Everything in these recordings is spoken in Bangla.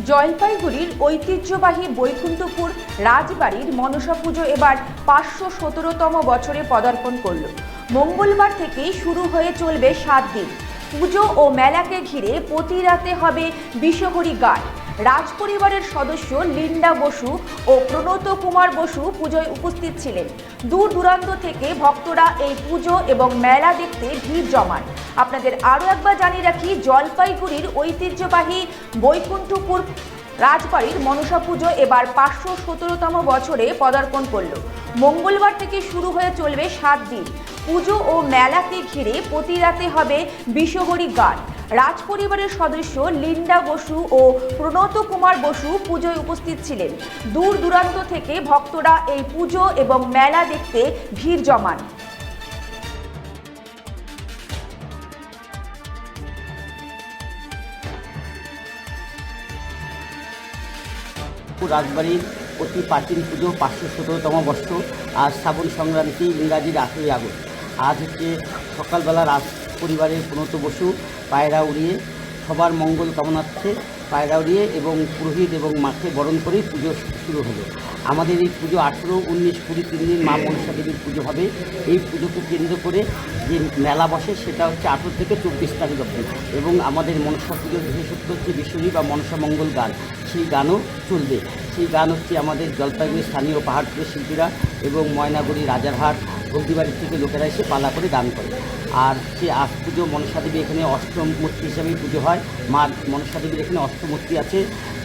জলপাইগুড়ির ঐতিহ্যবাহী বৈকুণ্ঠপুর রাজবাড়ির মনসা পুজো এবার 517তম বছরে পদার্পণ করল। মঙ্গলবার থেকেই শুরু হয়ে চলবে 7 দিন। পুজো ও মেলাকে ঘিরে প্রতি রাতে হবে বিশ্বহরি গান। রাজপরিবারের সদস্য লিন্ডা বসু ও প্রণত কুমার বসু পুজোয় উপস্থিত ছিলেন। দূর দূরান্ত থেকে ভক্তরা এই পুজো এবং মেলা দেখতে ভিড় জমান। আপনাদের আরও একবার জানিয়ে রাখি, জলপাইগুড়ির ঐতিহ্যবাহী বৈকুণ্ঠপুর রাজবাড়ির মনসা পুজো এবার 517তম বছরে পদার্পণ করল। মঙ্গলবার থেকে শুরু হয়ে চলবে 7 দিন। পুজো ও মেলাকে ঘিরে প্রতি রাতে হবে বিশ্বহরি গান। রাজপরিবারের সদস্য লিন্ডা বসু ও প্রণত কুমার বসু পুজোয় উপস্থিত ছিলেন। দূর দূরান্ত থেকে ভক্তরা এই পুজো এবং মেলা দেখতে ভিড় জমান। রাজবাড়ির অতি প্রাচীন পুজো 517তম বর্ষ। আজ শ্রাবণ সংক্রান্তি, ইংরাজির 8ই আগস্ট। আজ হচ্ছে সকালবেলা রাজ পরিবারের প্রণত বসু পায়রা উড়িয়ে সবার মঙ্গল কামনার্থে পায়রা উড়িয়ে এবং পুরোহিত এবং মাকে বরণ করে পুজো শুরু হলো। আমাদের এই পুজো 18, 19, 20, 3 দিন মা মনসা দেবীর পুজো হবে। এই পুজোকে কেন্দ্র করে যে মেলা বসে সেটা হচ্ছে 18 থেকে 24 তারিখ অবধি। এবং আমাদের মনসা পুজোর বিশেষত্ব হচ্ছে বিশ্বহরি বা মনসা মঙ্গল গান, সেই গানও চলবে। সেই গান হচ্ছে আমাদের জলপাইগুড়ির স্থানীয় পাহাড়পুরের শিল্পীরা এবং ময়নাগুড়ি, রাজারহাট, হলদিবাড়ির থেকে লোকেরা এসে পালা করে গান করে। আর সে আজ পুজো মনসা দেবী এখানে অষ্টমূর্তি হিসাবেই পুজো হয়। মা মনসা দেবীর এখানে অষ্টমূর্তি আছে,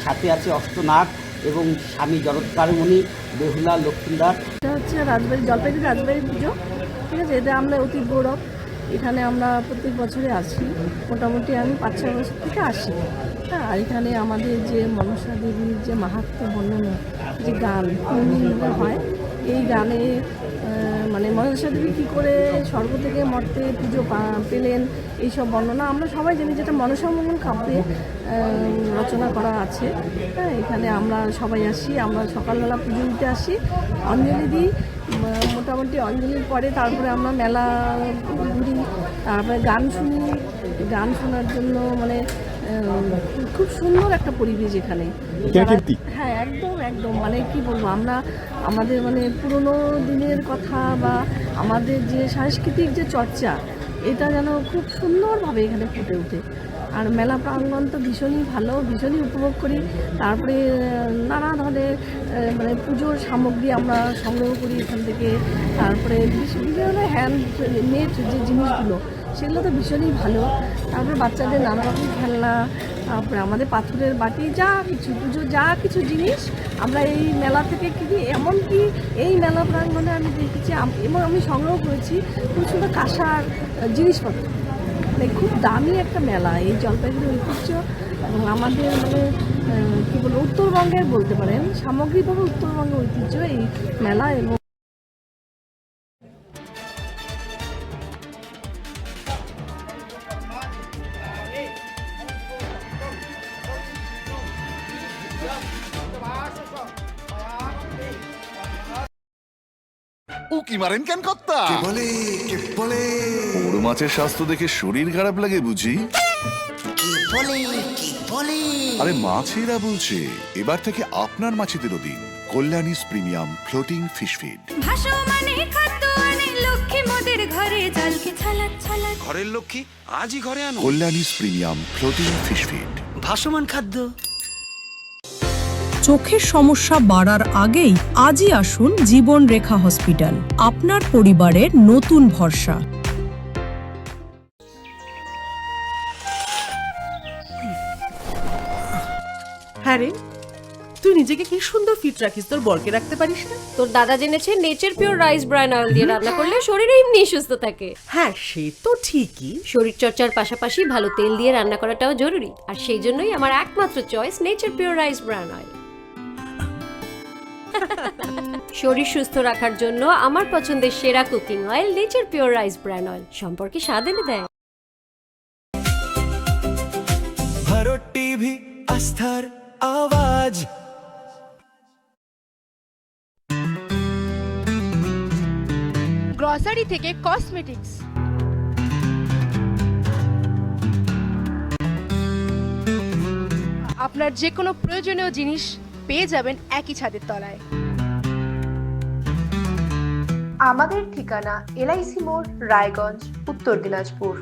সাথে আছে অষ্টনাগ এবং স্বামী জগৎকারমণি, বেহুলা, লক্ষ্মীদার। এটা হচ্ছে রাজবাড়ি, জলপাইগুড়ি রাজবাড়ির পুজো, ঠিক আছে। এটা আমরা অতি গৌরব। এখানে আমরা প্রত্যেক বছরে আসি, মোটামুটি আমি 5-6 বছর থেকে আসি। হ্যাঁ, আর এখানে আমাদের যে মনসা দেবীর যে মাহাত্ম্য বর্ণনা, যে গান 3 দিন ধরে হয়, এই গানে মানে মনসা দেবী কী করে স্বর্গ থেকে মর্তে পুজো পেলেন, এইসব বর্ণনা আমরা সবাই জানি, যেটা মনসা মঙ্গল কাব্যে রচনা করা আছে। হ্যাঁ, এখানে আমরা সবাই আসি, আমরা সকালবেলা পুজো দিতে আসি, অঞ্জলি দিই। মোটামুটি অঞ্জলির পরে তারপরে আমরা মেলা ঘুরি, তারপরে গান শুনি। গান শোনার জন্য মানে খুব সুন্দর একটা পরিবেশ এখানে। হ্যাঁ, একদম একদম মানে কি বলবো, আমরা আমাদের মানে পুরনো দিনের কথা বা আমাদের যে সাংস্কৃতিক যে চর্চা, এটা যেন খুব সুন্দরভাবে এখানে ফুটে ওঠে। আর মেলা প্রাঙ্গণ তো ভীষণই ভালো, ভীষণই উপভোগ করি। তারপরে নানা ধরনের মানে পুজোর সামগ্রী আমরা সংগ্রহ করি এখান থেকে। তারপরে বিভিন্ন হ্যান্ডমেড যে জিনিসগুলো, সেগুলো তো ভীষণই ভালো। তারপরে বাচ্চাদের নানা রকম খেলনা, তারপরে আমাদের পাথরের বাটি, যা কিছু পুজো যা কিছু জিনিস আমরা এই মেলা থেকে কিনি। এমনকি এই মেলা প্রাঙ্গণে আমি দেখেছি এবং আমি সংগ্রহ করেছি খুব সুন্দর কাঁসার জিনিসপত্র। মানে খুব দামি একটা মেলা এই জলপাইগুড়ি ঐতিহ্য। এবং আমাদের মানে কী বলবো, উত্তরবঙ্গের বলতে পারেন, সামগ্রিকভাবে উত্তরবঙ্গের ঐতিহ্য এই মেলা। এবং উকি মারেন কেন কর্তা? কে বলে বড় মাছের স্বাস্থ্য দেখে শরীর খারাপ লাগে বুঝি? কি বলে আরে মাছেরা বলছে, এবার থেকে আপনার মাছেদেরও দিন কল্যাণীস প্রিমিয়াম ফ্লোটিং ফিশ ফিড। ঘরের লক্ষ্মী আজই ঘরে আনো কল্যাণীস প্রিমিয়াম ফ্লোটিং ফিশ ফিড। ভাসমান খাদ্য। চোখের সমস্যা বাড়ার আগেই আজই আসুন জীবন রেখা হসপিটাল, আপনার পরিবারের নতুন ভরসা। হ্যাঁ রে, তুই নিজেকে কি সুন্দর ফিট রাখিস, তোর বরকে রাখতে পারিস না? তোর দাদা জেনেছে nature pure rice bran oil দিয়ে রান্না করলে শরীর এমনি সুস্থ থাকে। হ্যাঁ, সে তো ঠিকই। শরীর চর্চার পাশাপাশি ভালো তেল দিয়ে রান্না করাটাও জরুরি, আর সেই জন্যই আমার একমাত্র choice nature pure rice bran oil. শরীর সুস্থ রাখার জন্য আমার পছন্দের সেরা cooking oil nature pure rice bran oil, সম্পর্কে স্বাদ এনে দেয়। ভারত টিভি, আস্থার আওয়াজ। গ্রসারি থেকে কসমেটিক্স, আপনার যে কোনো প্রয়োজনীয় জিনিস পেয়ে যাবেন একই ছাদের তলায়। আমাদের ঠিকানা এলআইসি মোড়, রায়গঞ্জ, উত্তর দিনাজপুর।